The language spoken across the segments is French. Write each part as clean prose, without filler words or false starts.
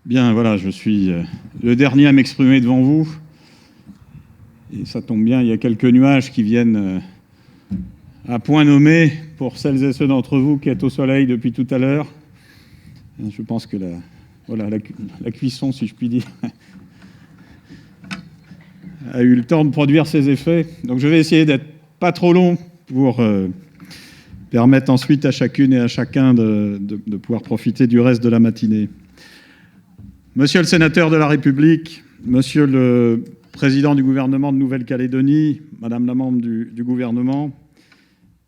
Bien, voilà, je suis le dernier à m'exprimer devant vous. Et ça tombe bien, il y a quelques nuages qui viennent à point nommé pour celles et ceux d'entre vous qui êtes au soleil depuis tout à l'heure. Je pense que la cuisson, si je puis dire, a eu le temps de produire ses effets. Donc je vais essayer d'être pas trop long pour permettre ensuite à chacune et à chacun de pouvoir profiter du reste de la matinée. Monsieur le sénateur de la République, monsieur le président du gouvernement de Nouvelle-Calédonie, madame la membre du gouvernement,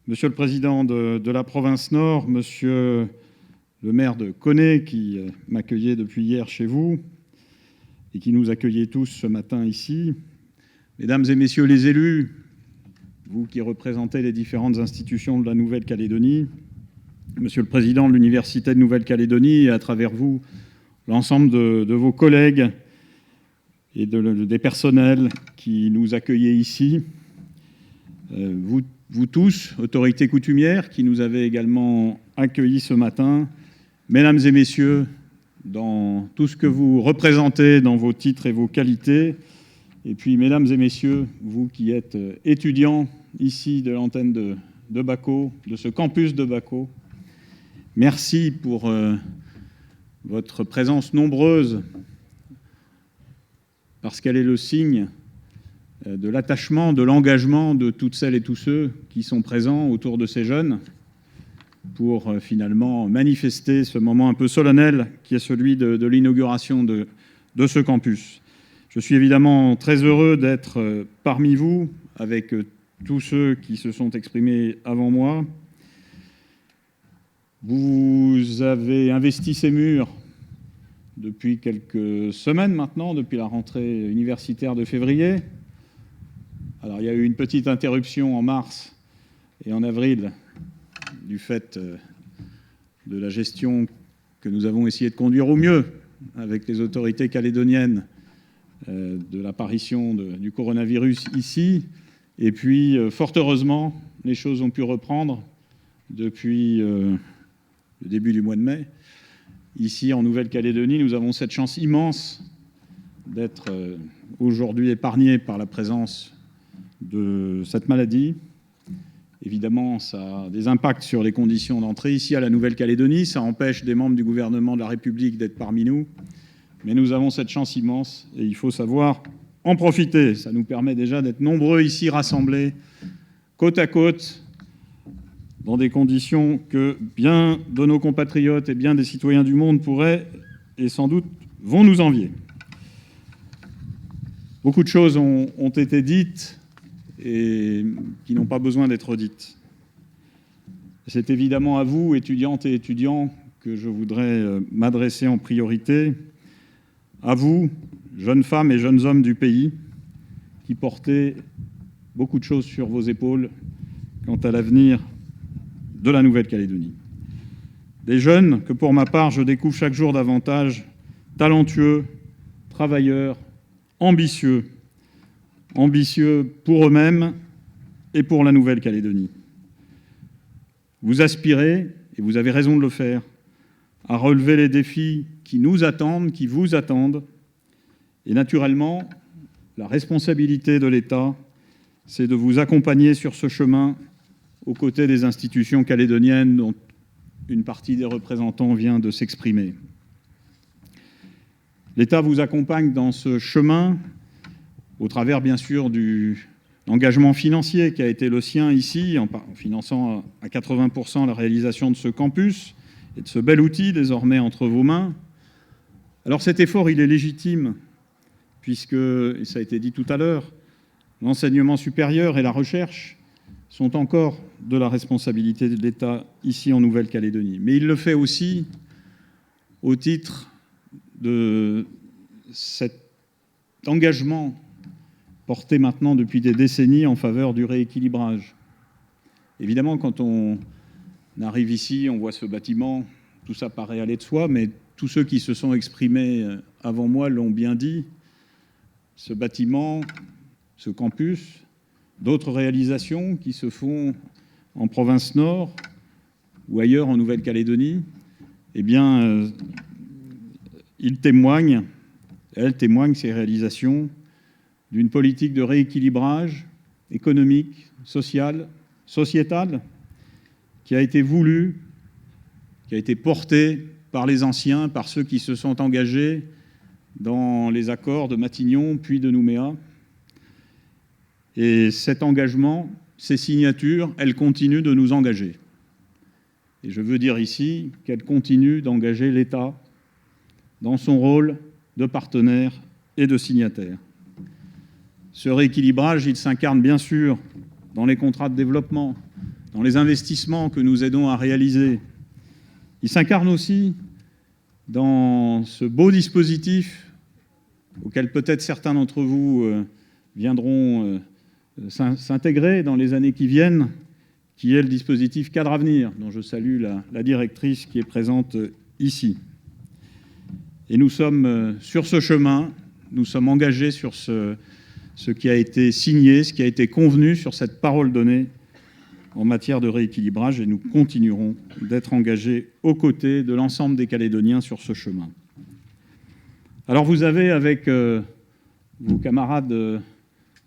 monsieur le président de la province Nord, monsieur le maire de Koné qui m'accueillait depuis hier chez vous et qui nous accueillait tous ce matin ici, mesdames et messieurs les élus, vous qui représentez les différentes institutions de la Nouvelle-Calédonie, monsieur le président de l'Université de Nouvelle-Calédonie et à travers vous, l'ensemble de vos collègues et des personnels qui nous accueillaient ici, vous tous, autorités coutumières, qui nous avez également accueillis ce matin, mesdames et messieurs, dans tout ce que vous représentez dans vos titres et vos qualités, et puis mesdames et messieurs, vous qui êtes étudiants ici de l'antenne de Baco, de ce campus de Baco, merci pour votre présence nombreuse, parce qu'elle est le signe de l'attachement, de l'engagement de toutes celles et tous ceux qui sont présents autour de ces jeunes pour finalement manifester ce moment un peu solennel qui est celui de l'inauguration de ce campus. Je suis évidemment très heureux d'être parmi vous avec tous ceux qui se sont exprimés avant moi. Vous avez investi ces murs depuis quelques semaines maintenant, depuis la rentrée universitaire de février. Alors il y a eu une petite interruption en mars et en avril du fait de la gestion que nous avons essayé de conduire au mieux avec les autorités calédoniennes de l'apparition du coronavirus ici. Et puis, fort heureusement, les choses ont pu reprendre depuis le début du mois de mai. Ici, en Nouvelle-Calédonie, nous avons cette chance immense d'être aujourd'hui épargnés par la présence de cette maladie. Évidemment, ça a des impacts sur les conditions d'entrée ici à la Nouvelle-Calédonie. Ça empêche des membres du gouvernement de la République d'être parmi nous. Mais nous avons cette chance immense et il faut savoir en profiter. Ça nous permet déjà d'être nombreux ici rassemblés, côte à côte, dans des conditions que bien de nos compatriotes et bien des citoyens du monde pourraient et sans doute vont nous envier. Beaucoup de choses ont été dites et qui n'ont pas besoin d'être dites. C'est évidemment à vous, étudiantes et étudiants, que je voudrais m'adresser en priorité. À vous, jeunes femmes et jeunes hommes du pays, qui portez beaucoup de choses sur vos épaules quant à l'avenir de la Nouvelle-Calédonie. Des jeunes que, pour ma part, je découvre chaque jour davantage talentueux, travailleurs, ambitieux pour eux-mêmes et pour la Nouvelle-Calédonie. Vous aspirez, et vous avez raison de le faire, à relever les défis qui nous attendent, qui vous attendent. Et naturellement, la responsabilité de l'État, c'est de vous accompagner sur ce chemin aux côtés des institutions calédoniennes dont une partie des représentants vient de s'exprimer. L'État vous accompagne dans ce chemin au travers, bien sûr, de l'engagement financier qui a été le sien ici, en finançant à 80% la réalisation de ce campus et de ce bel outil désormais entre vos mains. Alors cet effort, il est légitime, puisque, et ça a été dit tout à l'heure, l'enseignement supérieur et la recherche sont encore de la responsabilité de l'État ici en Nouvelle-Calédonie. Mais il le fait aussi au titre de cet engagement porté maintenant depuis des décennies en faveur du rééquilibrage. Évidemment, quand on arrive ici, on voit ce bâtiment, tout ça paraît aller de soi, mais tous ceux qui se sont exprimés avant moi l'ont bien dit. Ce bâtiment, ce campus, d'autres réalisations qui se font en province Nord ou ailleurs en Nouvelle-Calédonie, eh bien, elles témoignent, ces réalisations, d'une politique de rééquilibrage économique, social, sociétal, qui a été voulue, qui a été portée par les anciens, par ceux qui se sont engagés dans les accords de Matignon, puis de Nouméa. Et cet engagement, ces signatures, elles continuent de nous engager. Et je veux dire ici qu'elles continuent d'engager l'État dans son rôle de partenaire et de signataire. Ce rééquilibrage, il s'incarne bien sûr dans les contrats de développement, dans les investissements que nous aidons à réaliser. Il s'incarne aussi dans ce beau dispositif auquel peut-être certains d'entre vous viendront s'intégrer dans les années qui viennent, qui est le dispositif Cadre Avenir, dont je salue la directrice qui est présente ici. Et nous sommes sur ce chemin, nous sommes engagés sur ce qui a été signé, ce qui a été convenu sur cette parole donnée en matière de rééquilibrage, et nous continuerons d'être engagés aux côtés de l'ensemble des Calédoniens sur ce chemin. Alors vous avez, avec vos camarades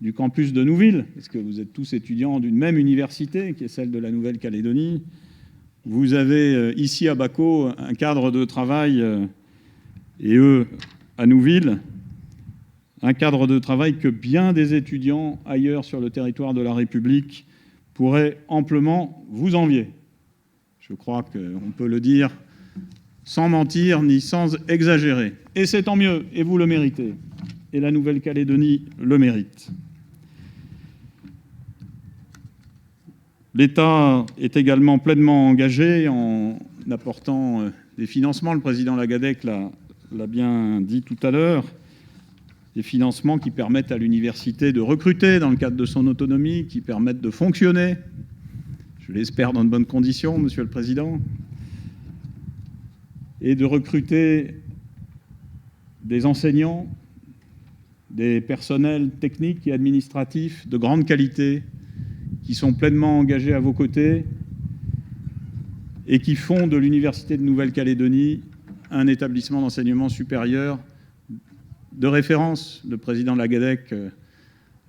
du campus de Nouville, parce que vous êtes tous étudiants d'une même université, qui est celle de la Nouvelle-Calédonie, vous avez ici à Baco un cadre de travail, et eux à Nouville, un cadre de travail que bien des étudiants ailleurs sur le territoire de la République pourraient amplement vous envier. Je crois qu'on peut le dire sans mentir ni sans exagérer. Et c'est tant mieux, et vous le méritez. Et la Nouvelle-Calédonie le mérite. L'État est également pleinement engagé en apportant des financements. Le président Lagadec l'a bien dit tout à l'heure. Des financements qui permettent à l'université de recruter dans le cadre de son autonomie, qui permettent de fonctionner, je l'espère dans de bonnes conditions, Monsieur le Président, et de recruter des enseignants, des personnels techniques et administratifs de grande qualité, qui sont pleinement engagés à vos côtés et qui font de l'Université de Nouvelle-Calédonie un établissement d'enseignement supérieur de référence. Le président Lagadec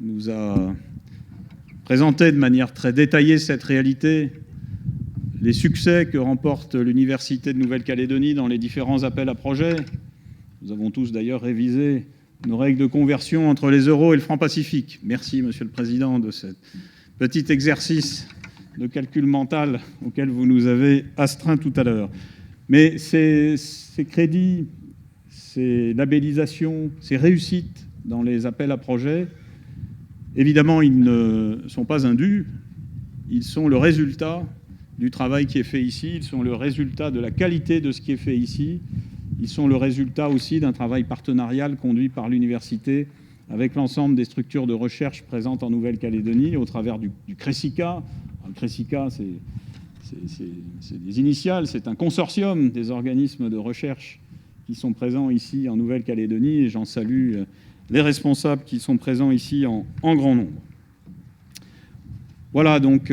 nous a présenté de manière très détaillée cette réalité, les succès que remporte l'Université de Nouvelle-Calédonie dans les différents appels à projets. Nous avons tous d'ailleurs révisé nos règles de conversion entre les euros et le franc Pacifique. Merci, Monsieur le Président, de ce petit exercice de calcul mental auquel vous nous avez astreint tout à l'heure. Mais ces crédits, ces labellisations, ces réussites dans les appels à projets, évidemment, ils ne sont pas indus, ils sont le résultat du travail qui est fait ici, ils sont le résultat de la qualité de ce qui est fait ici, ils sont le résultat aussi d'un travail partenarial conduit par l'université avec l'ensemble des structures de recherche présentes en Nouvelle-Calédonie au travers du CRESICA. Le CRESICA, c'est des initiales, c'est un consortium des organismes de recherche qui sont présents ici en Nouvelle-Calédonie, et j'en salue les responsables qui sont présents ici en grand nombre. Voilà, donc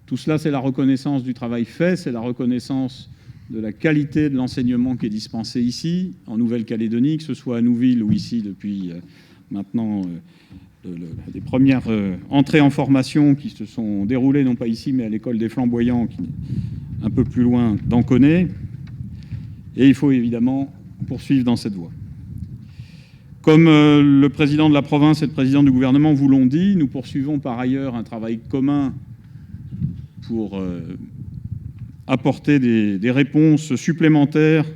tout cela, c'est la reconnaissance du travail fait, c'est la reconnaissance de la qualité de l'enseignement qui est dispensé ici, en Nouvelle-Calédonie, que ce soit à Nouville ou ici depuis maintenant les premières entrées en formation qui se sont déroulées, non pas ici, mais à l'école des Flamboyants, qui est un peu plus loin d'Anconay. Et il faut évidemment poursuivre dans cette voie. Comme le président de la province et le président du gouvernement vous l'ont dit, nous poursuivons par ailleurs un travail commun pour apporter des réponses supplémentaires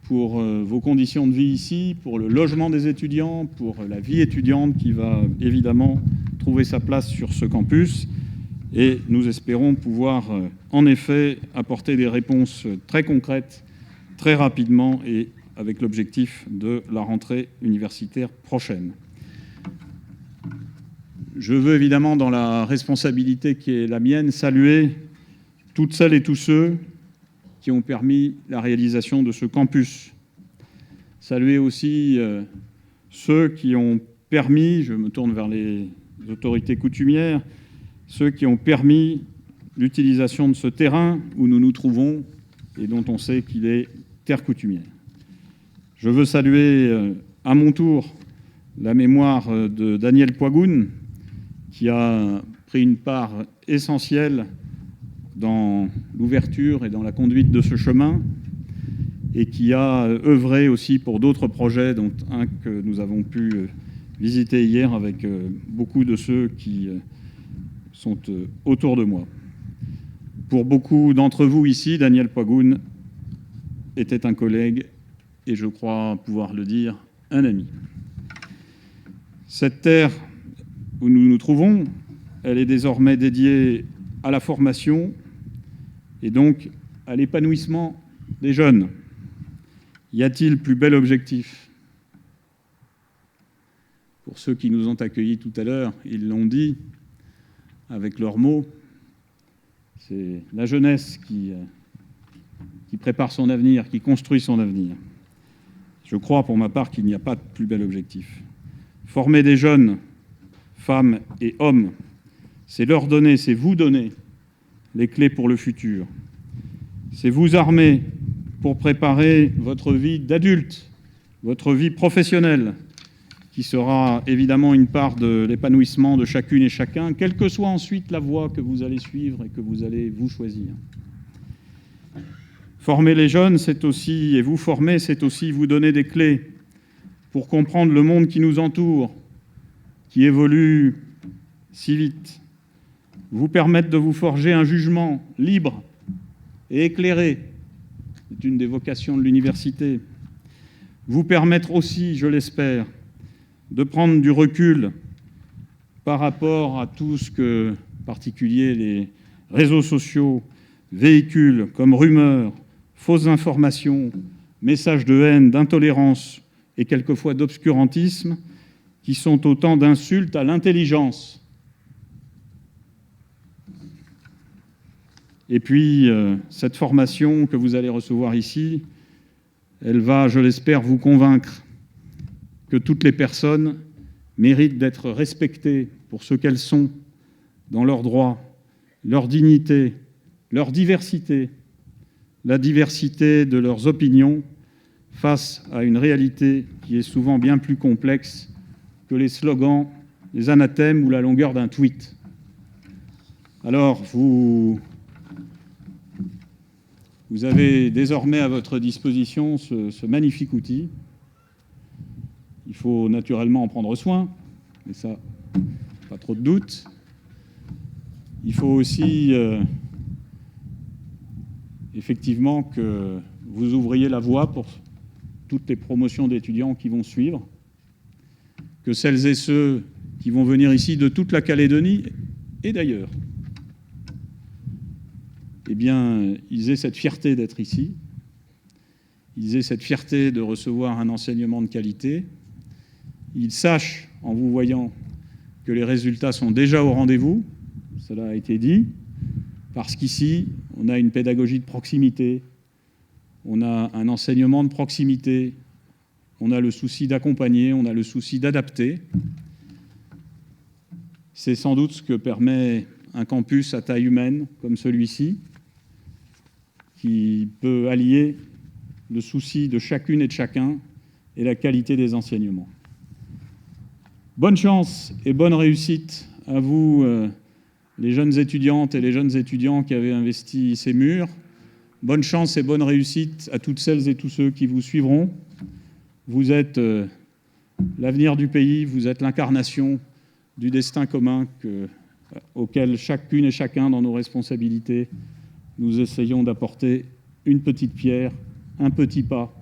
pour vos conditions de vie ici, pour le logement des étudiants, pour la vie étudiante qui va évidemment trouver sa place sur ce campus. Et nous espérons pouvoir en effet apporter des réponses très concrètes, très rapidement, et avec l'objectif de la rentrée universitaire prochaine. Je veux évidemment, dans la responsabilité qui est la mienne, saluer toutes celles et tous ceux qui ont permis la réalisation de ce campus. Saluer aussi ceux qui ont permis, je me tourne vers les autorités coutumières, ceux qui ont permis l'utilisation de ce terrain où nous nous trouvons et dont on sait qu'il est terre coutumière. Je veux saluer à mon tour la mémoire de Daniel Poigoun, qui a pris une part essentielle dans l'ouverture et dans la conduite de ce chemin, et qui a œuvré aussi pour d'autres projets, dont un que nous avons pu visiter hier avec beaucoup de ceux qui sont autour de moi. Pour beaucoup d'entre vous ici, Daniel Poigoun était un collègue et je crois pouvoir le dire, un ami. Cette terre où nous nous trouvons, elle est désormais dédiée à la formation et donc à l'épanouissement des jeunes. Y a-t-il plus bel objectif? Pour ceux qui nous ont accueillis tout à l'heure, ils l'ont dit avec leurs mots, c'est la jeunesse qui prépare son avenir, qui construit son avenir. Je crois pour ma part qu'il n'y a pas de plus bel objectif. Former des jeunes, femmes et hommes, c'est leur donner, c'est vous donner les clés pour le futur. C'est vous armer pour préparer votre vie d'adulte, votre vie professionnelle, qui sera évidemment une part de l'épanouissement de chacune et chacun, quelle que soit ensuite la voie que vous allez suivre et que vous allez vous choisir. Former les jeunes, c'est aussi, et vous former, c'est aussi vous donner des clés pour comprendre le monde qui nous entoure, qui évolue si vite. Vous permettre de vous forger un jugement libre et éclairé, c'est une des vocations de l'université. Vous permettre aussi, je l'espère, de prendre du recul par rapport à tout ce que, en particulier, les réseaux sociaux véhiculent comme rumeurs, fausses informations, messages de haine, d'intolérance et quelquefois d'obscurantisme, qui sont autant d'insultes à l'intelligence. Et puis, cette formation que vous allez recevoir ici, elle va, je l'espère, vous convaincre que toutes les personnes méritent d'être respectées pour ce qu'elles sont, dans leurs droits, leur dignité, leur diversité, la diversité de leurs opinions face à une réalité qui est souvent bien plus complexe que les slogans, les anathèmes ou la longueur d'un tweet. Alors, vous avez désormais à votre disposition ce magnifique outil. Il faut naturellement en prendre soin, mais ça, pas trop de doute. Il faut aussi, effectivement, que vous ouvriez la voie pour toutes les promotions d'étudiants qui vont suivre, que celles et ceux qui vont venir ici de toute la Calédonie et d'ailleurs, eh bien, ils aient cette fierté d'être ici, ils aient cette fierté de recevoir un enseignement de qualité, ils sachent, en vous voyant, que les résultats sont déjà au rendez-vous, cela a été dit, parce qu'ici, on a une pédagogie de proximité, on a un enseignement de proximité, on a le souci d'accompagner, on a le souci d'adapter. C'est sans doute ce que permet un campus à taille humaine comme celui-ci, qui peut allier le souci de chacune et de chacun et la qualité des enseignements. Bonne chance et bonne réussite à vous, les jeunes étudiantes et les jeunes étudiants qui avaient investi ces murs. Bonne chance et bonne réussite à toutes celles et tous ceux qui vous suivront. Vous êtes l'avenir du pays, vous êtes l'incarnation du destin commun auquel chacune et chacun, dans nos responsabilités, nous essayons d'apporter une petite pierre, un petit pas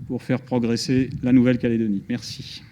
pour faire progresser la Nouvelle-Calédonie. Merci.